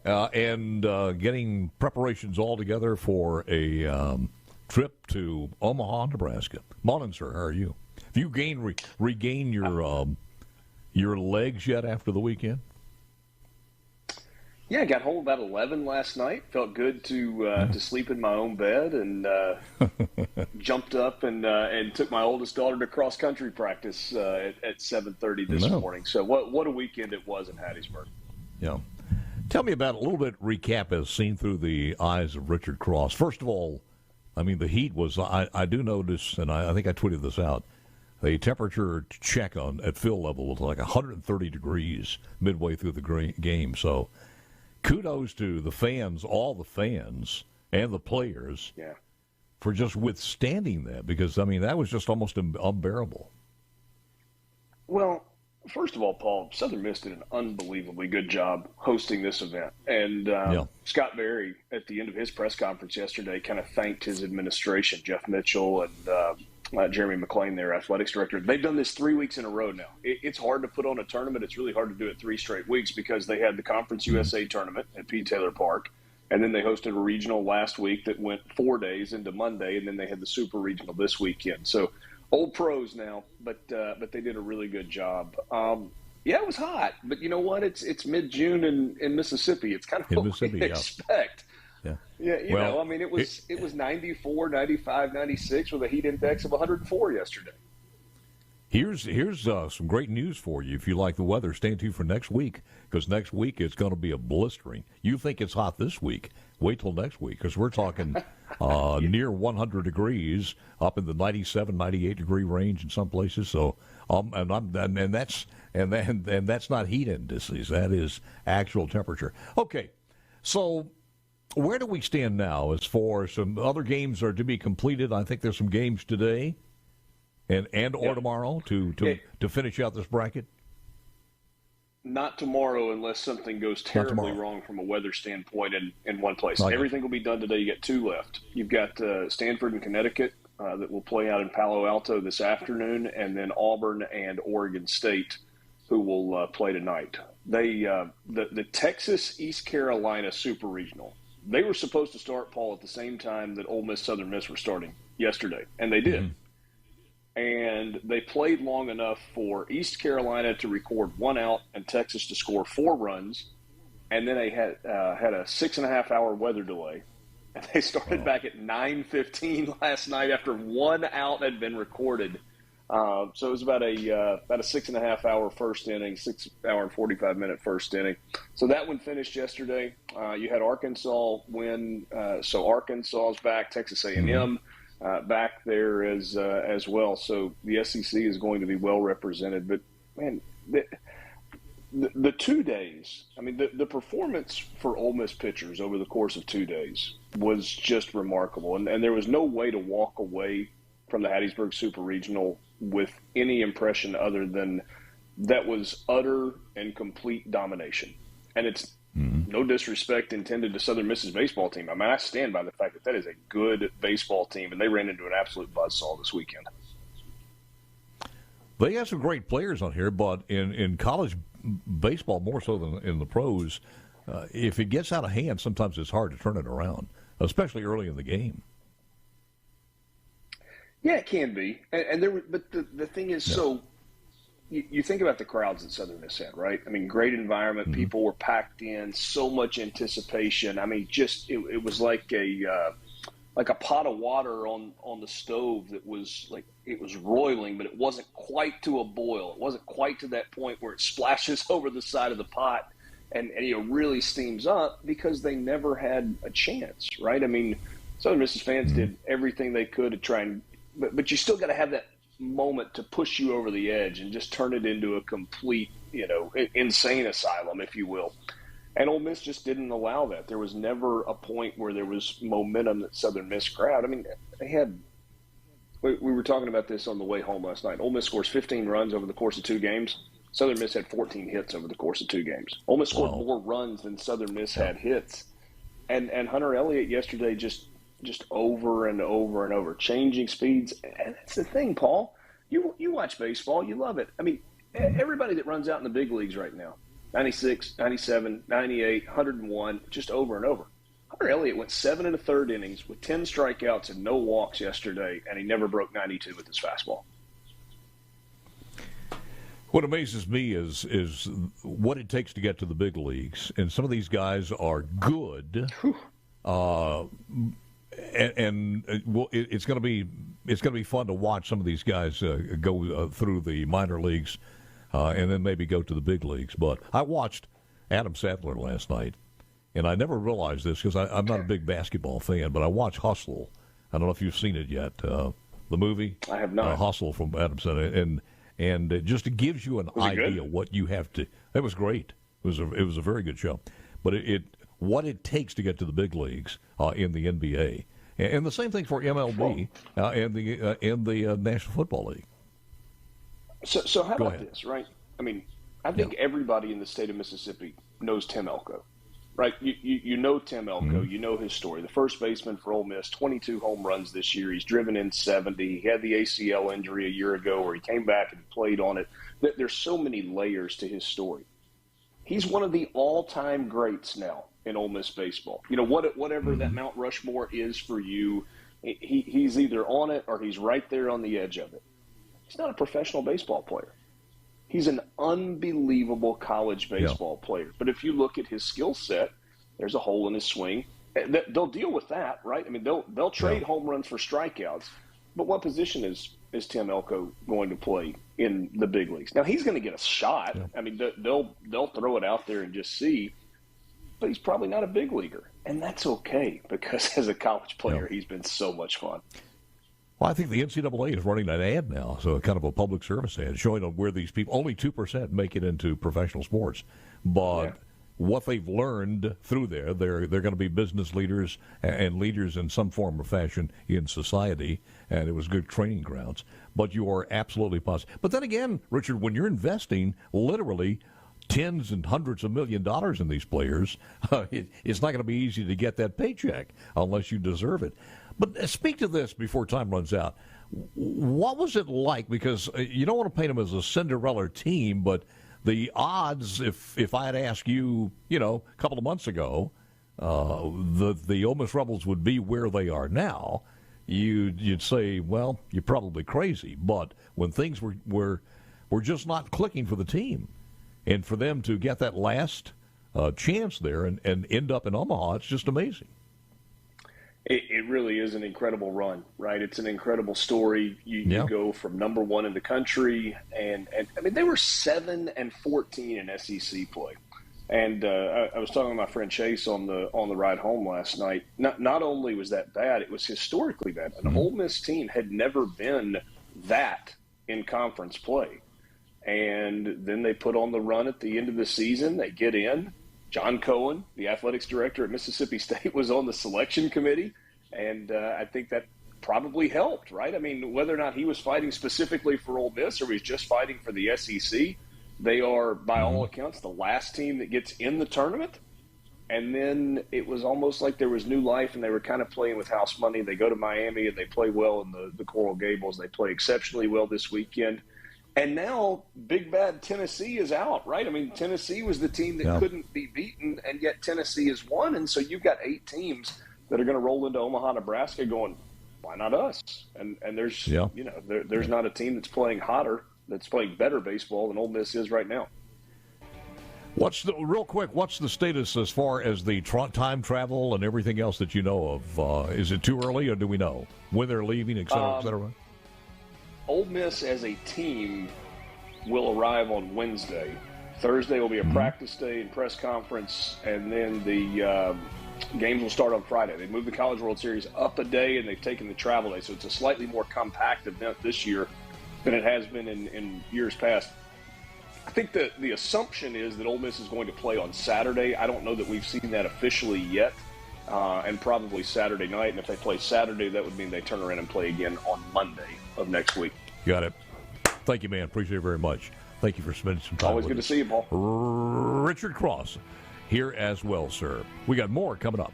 and getting preparations all together for a trip to Omaha, Nebraska. Morning, sir. How are you? Have you regained your legs yet after the weekend? Yeah, I got home about 11 last night. Felt good to sleep in my own bed, and jumped up and took my oldest daughter to cross country practice at 7:30 this morning. So what a weekend it was in Hattiesburg. Yeah, tell me about a little bit. Recap as seen through the eyes of Richard Cross. First of all, I mean the heat was. I do notice, and I think I tweeted this out. The temperature check at field level was like 130 degrees midway through the game. So. Kudos to the fans, all the fans, and the players for just withstanding that because, I mean, that was just almost unbearable. Well, first of all, Paul, Southern Miss did an unbelievably good job hosting this event. And Scott Berry, at the end of his press conference yesterday, kind of thanked his administration, Jeff Mitchell and Jeremy McClain, their athletics director. They've done this 3 weeks in a row now. It's hard to put on a tournament. It's really hard to do it 3 straight weeks because they had the Conference USA tournament at P. Taylor Park, and then they hosted a regional last week that went 4 days into Monday, and then they had the Super Regional this weekend. So old pros now, but they did a really good job. It was hot, but you know what? It's mid-June in Mississippi. It's kind of what we expect. Yeah, you know, I mean, it was 94, 95, 96 with a heat index of 104 yesterday. Here's some great news for you. If you like the weather, stay tuned for next week because next week it's going to be a blistering. You think it's hot this week? Wait till next week because we're talking near 100 degrees, up in the 97, 98 degree range in some places. So, and that's not heat indices. That is actual temperature. Okay, so. Where do we stand now as far as some other games are to be completed? I think there's some games today or tomorrow to finish out this bracket. Not tomorrow unless something goes terribly wrong from a weather standpoint in one place. Everything will be done today. You get 2 left. You've got Stanford and Connecticut that will play out in Palo Alto this afternoon, and then Auburn and Oregon State who will play tonight. The Texas-East Carolina Super Regional. They were supposed to start, Paul, at the same time that Ole Miss Southern Miss were starting yesterday, and they did. Mm-hmm. And they played long enough for East Carolina to record 1 out and Texas to score 4 runs, and then they had a 6.5-hour weather delay. And they started back at 9:15 last night after 1 out had been recorded. So it was about a 6.5-hour first inning, 6-hour and 45-minute first inning. So that one finished yesterday. You had Arkansas win, so Arkansas is back. Texas A&M back there as well. So the SEC is going to be well represented. But man, the 2 days. I mean, the performance for Ole Miss pitchers over the course of 2 days was just remarkable, and there was no way to walk away from the Hattiesburg Super Regional with any impression other than that was utter and complete domination. And it's no disrespect intended to Southern Miss's baseball team. I mean, I stand by the fact that is a good baseball team, and they ran into an absolute buzzsaw this weekend. They have some great players on here, but in college baseball, more so than in the pros, if it gets out of hand, sometimes it's hard to turn it around, especially early in the game. Yeah, it can be, but the thing is, so you think about the crowds that Southern Miss had, right? I mean, great environment, people were packed in, so much anticipation. I mean, just it was like a pot of water on the stove that was like it was roiling, but it wasn't quite to a boil. It wasn't quite to that point where it splashes over the side of the pot and really steams up because they never had a chance, right? I mean, Southern Miss's fans did everything they could to try and. But you still got to have that moment to push you over the edge and just turn it into a complete, insane asylum, if you will. And Ole Miss just didn't allow that. There was never a point where there was momentum that Southern Miss grabbed. I mean, they had – we were talking about this on the way home last night. Ole Miss scores 15 runs over the course of 2 games. Southern Miss had 14 hits over the course of 2 games. Ole Miss scored more runs than Southern Miss had hits. And Hunter Elliott yesterday just over and over and over, changing speeds. And that's the thing, Paul. You watch baseball, you love it. I mean, everybody that runs out in the big leagues right now, 96, 97, 98, 101, just over and over. Hunter Elliott went 7 1/3 innings with 10 strikeouts and no walks yesterday, and he never broke 92 with his fastball. What amazes me is what it takes to get to the big leagues, and some of these guys are good, it's going to be fun to watch some of these guys go through the minor leagues, and then maybe go to the big leagues. But I watched Adam Sandler last night, and I never realized this because I'm not a big basketball fan, but I watched Hustle. I don't know if you've seen it yet, the movie. I have not. Hustle from Adam Sandler, and it just gives you an idea what you have to. It was great. It was a very good show, but what it takes to get to the big leagues in the NBA, and the same thing for MLB and the National Football League. So how about this, right? I mean, I think everybody in the state of Mississippi knows Tim Elko, right? You know Tim Elko. Mm-hmm. You know his story. The first baseman for Ole Miss, 22 home runs this year. He's driven in 70. He had the ACL injury a year ago where he came back and played on it. There's so many layers to his story. He's one of the all-time greats now in Ole Miss baseball. You know, whatever that Mount Rushmore is for you, he's either on it or he's right there on the edge of it. He's not a professional baseball player. He's an unbelievable college baseball player. But if you look at his skill set, there's a hole in his swing. They'll deal with that, right? I mean, they'll trade home runs for strikeouts. But what position is Tim Elko going to play in the big leagues? Now, he's going to get a shot. Yeah. I mean, they'll throw it out there and just see. But he's probably not a big leaguer. And that's okay because as a college player, he's been so much fun. Well, I think the NCAA is running an ad now, so kind of a public service ad showing them where these people, only 2% make it into professional sports. But what they've learned through there, they're going to be business leaders and leaders in some form or fashion in society, and it was good training grounds. But you are absolutely positive. But then again, Richard, when you're investing literally tens and hundreds of $millions in these players, it's not going to be easy to get that paycheck unless you deserve it. But speak to this before time runs out. What was it like? Because you don't want to paint them as a Cinderella team, but the odds, if I had asked you, a couple of months ago, the Ole Miss Rebels would be where they are now, you'd say, well, you're probably crazy. But when things were just not clicking for the team, and for them to get that last chance there and end up in Omaha, it's just amazing. It really is an incredible run, right? It's an incredible story. You go from number one in the country, and I mean, they were 7-14 in SEC play. And I was talking to my friend Chase on the ride home last night. Not only was that bad, it was historically bad. An Ole Miss team had never been that in conference play. And then they put on the run at the end of the season. They get in. John Cohen, the athletics director at Mississippi State, was on the selection committee, and I think that probably helped, right? I mean, whether or not he was fighting specifically for Ole Miss or he's just fighting for the SEC, they are, by all accounts, the last team that gets in the tournament. And then it was almost like there was new life, and they were kind of playing with house money. They go to Miami, and they play well in the Coral Gables. They play exceptionally well this weekend. And now Big Bad Tennessee is out, right? I mean, Tennessee was the team that couldn't be beaten, and yet Tennessee has won. And so you've got 8 teams that are going to roll into Omaha, Nebraska going, why not us? And there's, there's not a team that's playing hotter, that's playing better baseball than Ole Miss is right now. What's the status as far as the time travel and everything else that you know of? Is it too early, or do we know when they're leaving, et cetera, et cetera? Ole Miss as a team will arrive on Wednesday. Thursday will be a practice day and press conference, and then the games will start on Friday. They moved the College World Series up a day, and they've taken the travel day, so it's a slightly more compact event this year than it has been in years past. I think that the assumption is that Ole Miss is going to play on Saturday. I don't know that we've seen that officially yet, and probably Saturday night. And if they play Saturday, that would mean they turn around and play again on Monday of next week. Got it. Thank you, man. Appreciate it very much. Thank you for spending some time Always with good us. To see you, Paul. Richard Cross here as well, sir. We got more coming up.